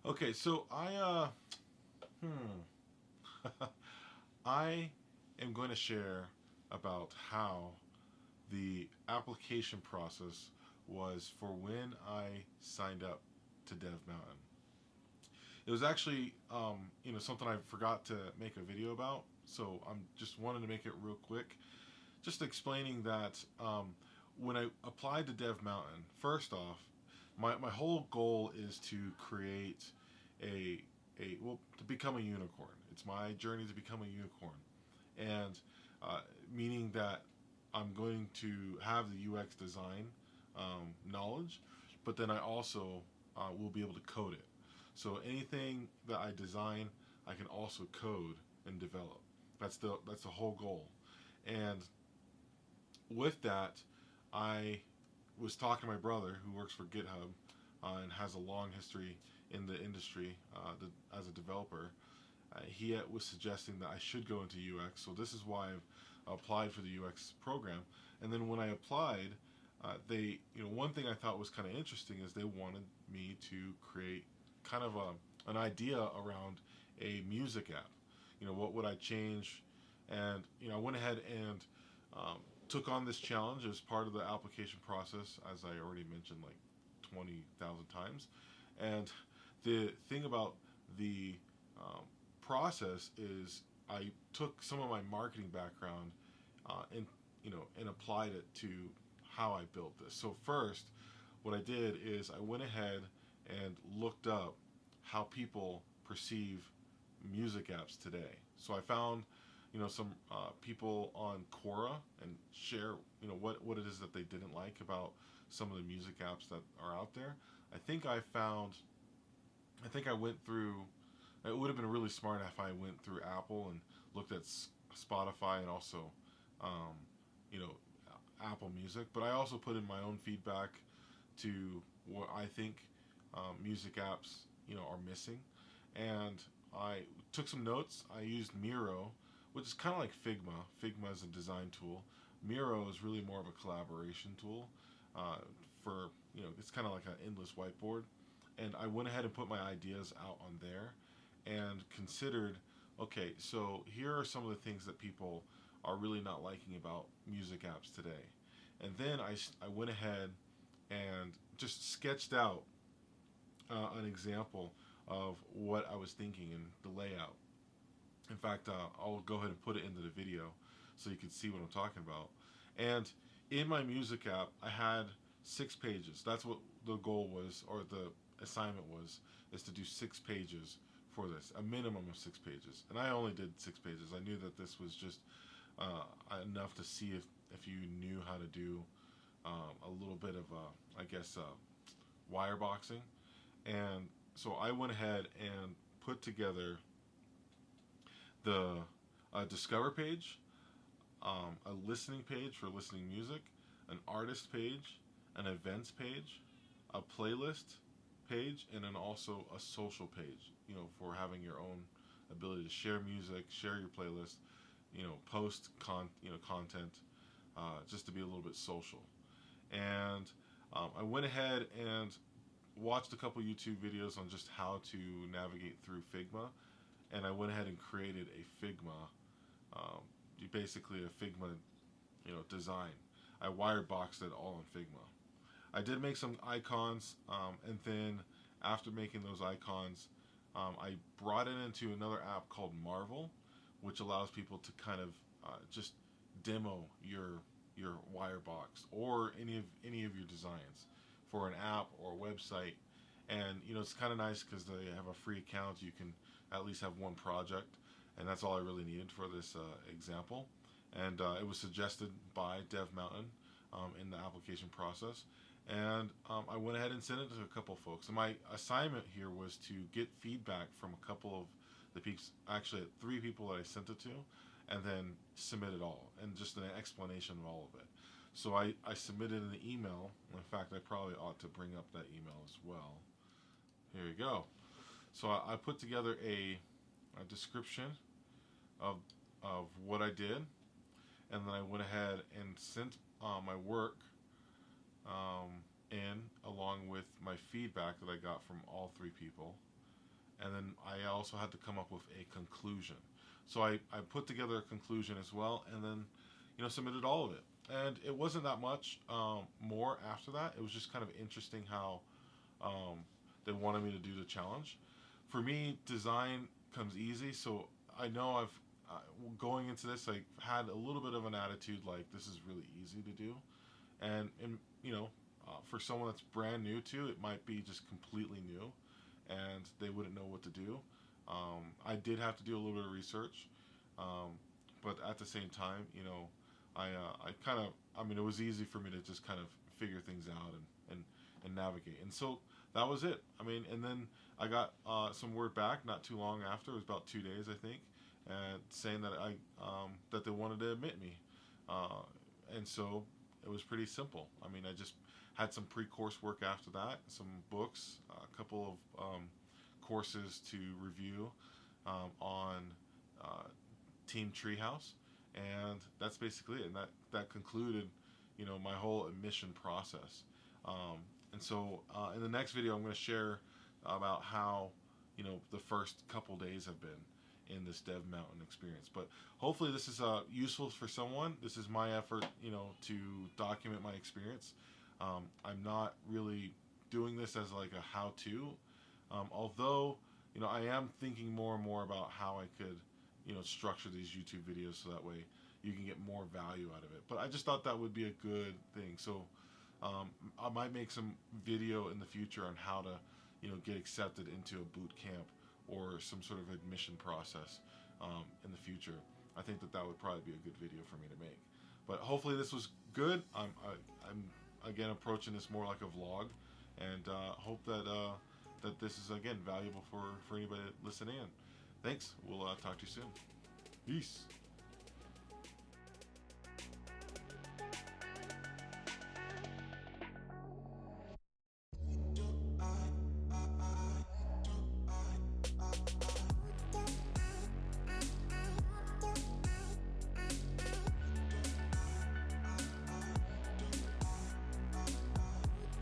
Okay, so I am going to share about how the application process was for when I signed up to Dev Mountain. It was actually, something I forgot to make a video about, so I'm just wanting to make it real quick. Just explaining that when I applied to Dev Mountain, first off, my whole goal is to create a to become a unicorn. It's my journey to become a unicorn, and uh, meaning that I'm going to have the UX design knowledge, but then I also will be able to code it. So anything that I design, I can also code and develop. That's the whole goal. And with that, I was talking to my brother who works for GitHub and has a long history in the industry as a developer. He was suggesting that I should go into UX, so this is why I've applied for the UX program. And then when I applied, one thing I thought was kind of interesting is they wanted me to create kind of an idea around a music app. What would I change? And I went ahead and took on this challenge as part of the application process, as I already mentioned like 20,000 times. And the thing about the process is I took some of my marketing background and applied it to how I built this. So first, what I did is I went ahead and looked up how people perceive music apps today. So I found some people on Quora and share what it is that they didn't like about some of the music apps that are out there. I think I found I think I went through. It would have been really smart if I went through Apple and looked at Spotify and also, um, you know, Apple Music. But I also put in my own feedback to what I think music apps, are missing, and I took some notes. I used Miro, which is kind of like Figma. Figma is a design tool. Miro is really more of a collaboration tool. Uh, for it's kind of like an endless whiteboard, and I went ahead and put my ideas out on there, and considered, okay, so here are some of the things that people are really not liking about music apps today, and then I went ahead and just sketched out an example of what I was thinking and the layout. In fact, I'll go ahead and put it into the video so you can see what I'm talking about. And in my music app, I had 6 pages. That's what the goal was, or the assignment was, is to do 6 pages for this, a minimum of 6 pages. And I only did 6 pages. I knew that this was just enough to see if you knew how to do a little bit of, wireboxing. And so I went ahead and put together the Discover page, a listening page for listening music, an artist page, an events page, a playlist page, and then also a social page, for having your own ability to share music, share your playlist, post content, just to be a little bit social. And I went ahead and watched a couple YouTube videos on just how to navigate through Figma, and I went ahead and created a Figma, um, basically a Figma, design. I wireboxed it all in Figma. I did make some icons, and then after making those icons, I brought it into another app called Marvel, which allows people to kind of just demo your wirebox or any of your designs for an app or a website. And it's kind of nice because they have a free account. You can at least have one project, and that's all I really needed for this example. And it was suggested by Dev Mountain in the application process, and I went ahead and sent it to a couple folks. And my assignment here was to get feedback from a couple of the people, actually 3 people that I sent it to, and then submit it all, and just an explanation of all of it. So I submitted an email. In fact, I probably ought to bring up that email as well. Here you go. So I put together a description of what I did, and then I went ahead and sent my work in along with my feedback that I got from all 3 people. and then I also had to come up with a conclusion. So I put together a conclusion as well, and then submitted all of it. And it wasn't that much more after that. It was just kind of interesting how um, they wanted me to do the challenge. For me, design comes easy, so I know going into this, I had a little bit of an attitude like this is really easy to do, and for someone that's brand new to it, might be just completely new, and they wouldn't know what to do. I did have to do a little bit of research, um, but at the same time, I kind of, I mean, it was easy for me to just kind of figure things out and navigate. And so that was it. I mean, and then I got some word back not too long after. It was about 2 days, I think, and saying that that they wanted to admit me. Uh, and so it was pretty simple. I mean, I just had some pre-course work after that, some books, a couple of courses to review on uh, Team Treehouse, and that's basically it. And that concluded, my whole admission process. Um, and so in the next video, I'm going to share about how the first couple days have been in this Dev Mountain experience. But hopefully this is useful for someone. This is my effort, to document my experience. I'm not really doing this as like a how-to, although I am thinking more and more about how I could structure these YouTube videos so that way you can get more value out of it. But I just thought that would be a good thing. So I might make some video in the future on how to get accepted into a boot camp or some sort of admission process in the future. I think that would probably be a good video for me to make. But hopefully this was good. I'm again approaching this more like a vlog, and hope that that this is again valuable for anybody listening in. Thanks. We'll talk to you soon. Peace.